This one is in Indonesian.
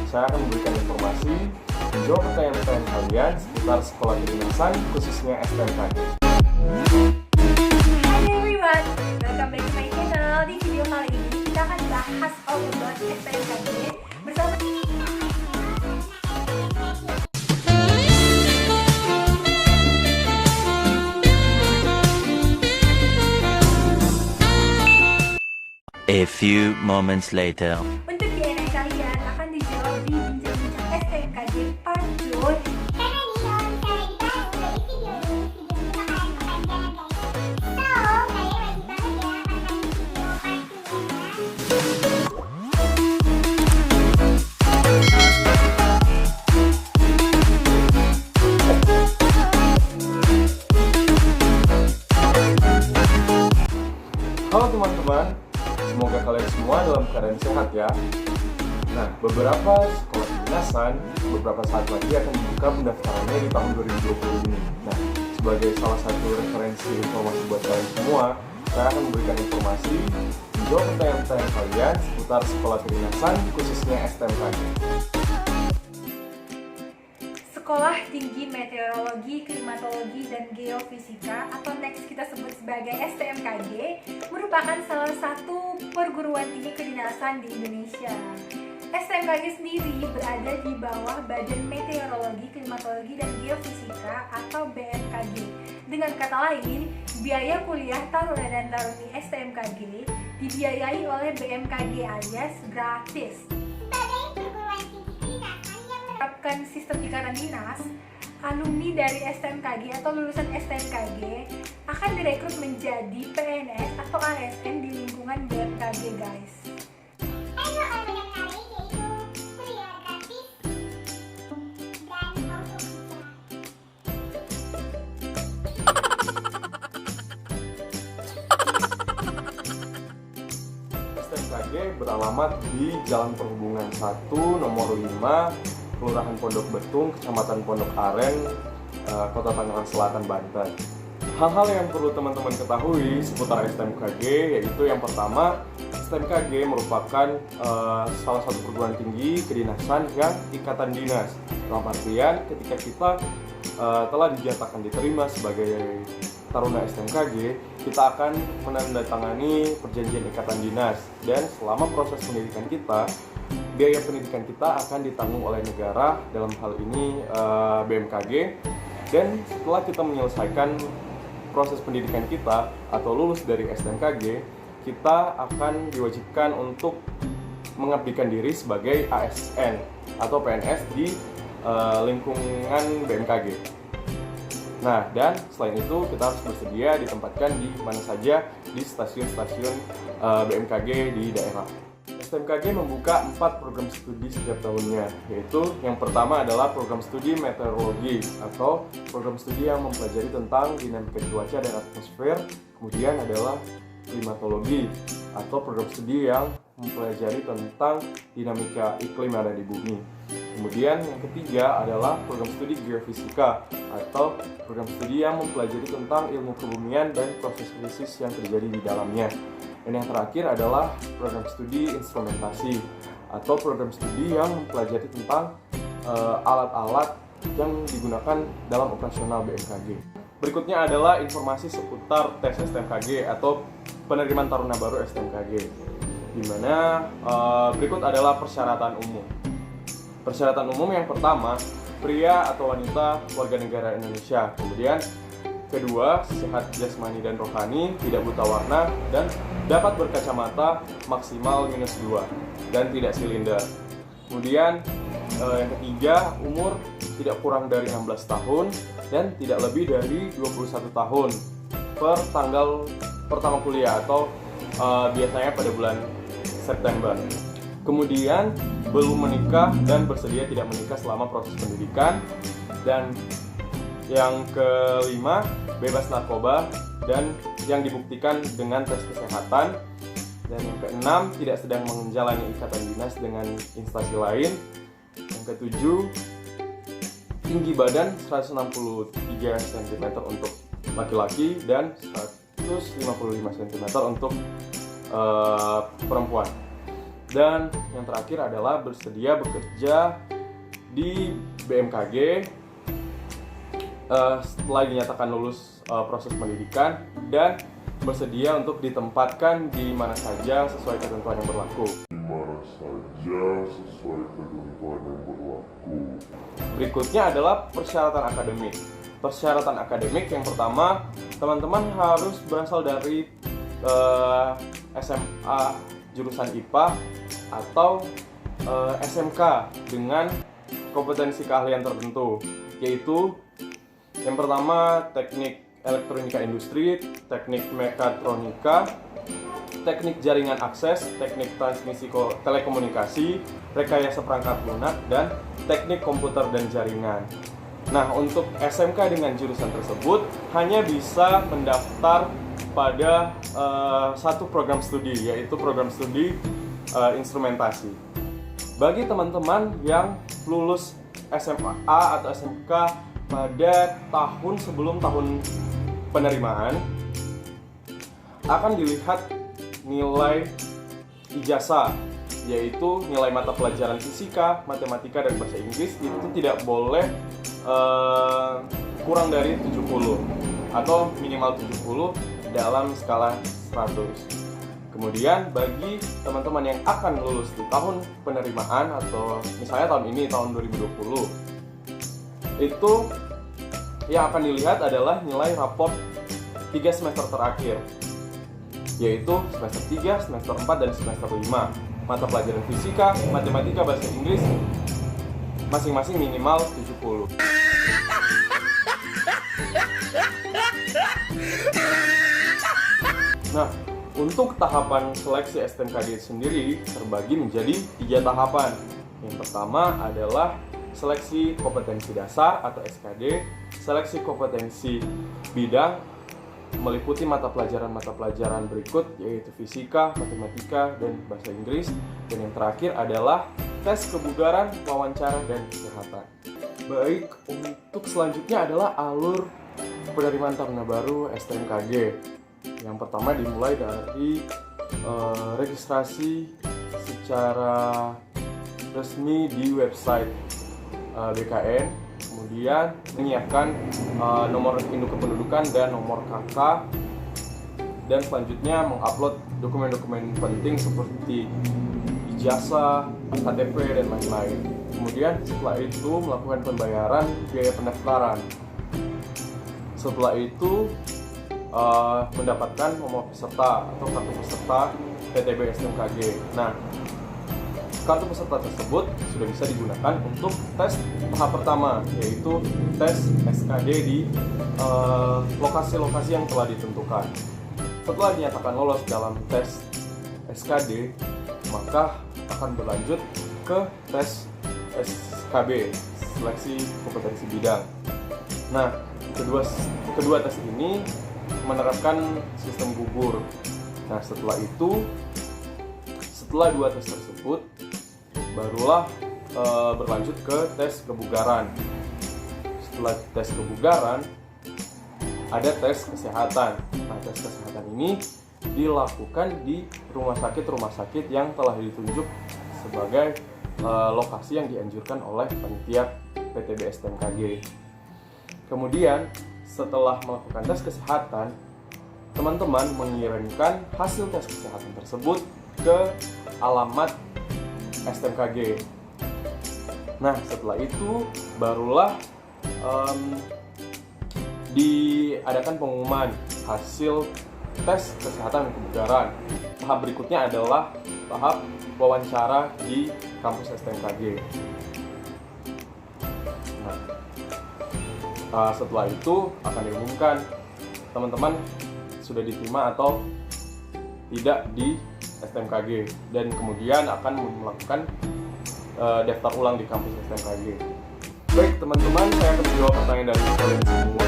saya akan memberikan informasi, menjawab pertanyaan-pertanyaan kalian seputar sekolah kedinasan, khususnya STMKG. Hi everyone, welcome back to my channel. Di video kali ini kita akan bahas all about STMKG bersama A few moments later. untuk Q&A kalian akan dijawab di bincang-bincang STMKG Part 2. Halo teman-teman, semoga kalian semua dalam keadaan sehat ya. Nah, beberapa sekolah kedinasan beberapa saat lagi akan dibuka pendaftarannya di tahun 2020 ini. Nah, sebagai salah satu referensi informasi buat kalian semua, saya akan memberikan informasi, menjawab pertanyaan-pertanyaan kalian seputar sekolah kedinasan, khususnya STMKG. Sekolah Tinggi Meteorologi, Klimatologi, dan Geofisika atau next kita sebut sebagai STMKG merupakan salah satu perguruan tinggi kedinasan di Indonesia. STMKG sendiri berada di bawah Badan Meteorologi, Klimatologi, dan Geofisika atau BMKG. Dengan kata lain, biaya kuliah taruna dan taruni STMKG dibiayai oleh BMKG alias gratis. Menerapkan sistem ikatan dinas, alumni dari STMKG atau lulusan STMKG akan direkrut menjadi PNS atau ASN di lingkungan BMKG, guys. STMKG beralamat di Jalan Perhubungan 1, nomor 5, Kelurahan Pondok Betung, Kecamatan Pondok Aren, Kota Tangerang Selatan, Banten. Hal-hal yang perlu teman-teman ketahui seputar STMKG yaitu yang pertama, STMKG merupakan salah satu perguruan tinggi kedinasan yang ikatan dinas. Dalam artian ketika kita telah dinyatakan diterima sebagai taruna STMKG, kita akan menandatangani perjanjian ikatan dinas, dan selama proses pendidikan kita, biaya pendidikan kita akan ditanggung oleh negara, dalam hal ini BMKG. Dan setelah kita menyelesaikan proses pendidikan kita atau lulus dari STMKG, kita akan diwajibkan untuk mengabdikan diri sebagai ASN atau PNS di lingkungan BMKG. Nah, dan selain itu kita harus bersedia ditempatkan di mana saja di stasiun-stasiun BMKG di daerah. STMKG membuka 4 program studi setiap tahunnya, yaitu yang pertama adalah program studi meteorologi atau program studi yang mempelajari tentang dinamika cuaca dan atmosfer. Kemudian adalah klimatologi atau program studi yang mempelajari tentang dinamika iklim yang ada di bumi. Kemudian yang ketiga adalah program studi geofisika atau program studi yang mempelajari tentang ilmu kebumian dan proses fisis yang terjadi di dalamnya. Dan yang terakhir adalah program studi instrumentasi atau program studi yang mempelajari tentang alat-alat yang digunakan dalam operasional BMKG. Berikutnya adalah informasi seputar tes STMKG atau penerimaan taruna baru STMKG, di mana berikut adalah persyaratan umum. Persyaratan umum yang pertama, pria atau wanita warga negara Indonesia. Kemudian kedua, sehat jasmani dan rohani, tidak buta warna, dan dapat berkacamata maksimal -2 dan tidak silinder. Kemudian yang ketiga, umur tidak kurang dari 16 tahun dan tidak lebih dari 21 tahun per tanggal pertama kuliah atau biasanya pada bulan September. Kemudian belum menikah dan bersedia tidak menikah selama proses pendidikan. Dan yang kelima, bebas narkoba dan yang dibuktikan dengan tes kesehatan. Dan yang keenam, tidak sedang menjalani ikatan dinas dengan instansi lain. Yang ketujuh, tinggi badan 163 cm untuk laki-laki dan 155 cm untuk perempuan. Dan yang terakhir adalah bersedia bekerja di BMKG setelah dinyatakan lulus proses pendidikan dan bersedia untuk ditempatkan di mana saja sesuai ketentuan yang berlaku. Berikutnya adalah persyaratan akademik. Persyaratan akademik yang pertama, teman-teman harus berasal dari SMA jurusan IPA atau SMK dengan kompetensi keahlian tertentu, yaitu yang pertama teknik elektronika industri, teknik mekatronika, teknik jaringan akses, teknik transmisi telekomunikasi, rekayasa perangkat lunak, dan teknik komputer dan jaringan. Nah, untuk SMK dengan jurusan tersebut hanya bisa mendaftar pada satu program studi, yaitu program studi instrumentasi. Bagi teman-teman yang lulus SMA atau SMK pada tahun sebelum tahun penerimaan, akan dilihat nilai ijazah, yaitu nilai mata pelajaran fisika, matematika, dan bahasa Inggris itu tidak boleh kurang dari 70 atau minimal 70 dalam skala 100. Kemudian bagi teman-teman yang akan lulus di tahun penerimaan atau misalnya tahun ini, tahun 2020, itu yang akan dilihat adalah nilai raport 3 semester terakhir, yaitu semester 3, semester 4, dan semester 5. Mata pelajaran fisika, matematika, bahasa Inggris masing-masing minimal 70. Nah, untuk tahapan seleksi STMKG sendiri terbagi menjadi 3 tahapan. Yang pertama adalah seleksi kompetensi dasar atau SKD, seleksi kompetensi bidang meliputi mata pelajaran berikut, yaitu fisika, matematika, dan bahasa Inggris. Dan yang terakhir adalah tes kebugaran, wawancara, dan kesehatan. Baik, untuk selanjutnya adalah alur penerimaan taruna baru STMKG. Yang pertama dimulai dari registrasi secara resmi di website BKN, kemudian menyiapkan nomor induk kependudukan dan nomor KK, dan selanjutnya mengupload dokumen-dokumen penting seperti ijazah, KTP, dan lain-lain. Kemudian setelah itu melakukan pembayaran biaya pendaftaran. Setelah itu mendapatkan nomor peserta atau kartu peserta PTB STMKG. Nah, kartu peserta tersebut sudah bisa digunakan untuk tes tahap pertama, yaitu tes SKD di lokasi-lokasi yang telah ditentukan. Setelah dinyatakan lolos dalam tes SKD, maka akan berlanjut ke tes SKB, seleksi kompetensi bidang. Nah, kedua tes ini menerapkan sistem gugur. Nah, setelah dua tes tersebut, barulah berlanjut ke tes kebugaran. Setelah tes kebugaran, ada tes kesehatan. Nah, tes kesehatan ini dilakukan di rumah sakit yang telah ditunjuk sebagai lokasi yang dianjurkan oleh panitia PTB STMKG. Kemudian setelah melakukan tes kesehatan, teman-teman mengirimkan hasil tes kesehatan tersebut ke alamat STMKG. Nah, setelah itu barulah diadakan pengumuman hasil tes kesehatan kebugaran. Tahap berikutnya adalah tahap wawancara di kampus STMKG. Setelah itu akan diumumkan teman-teman sudah diterima atau tidak di STMKG, dan kemudian akan melakukan daftar ulang di kampus STMKG. Baik teman-teman, saya akan menjawab pertanyaan dari kalian semua.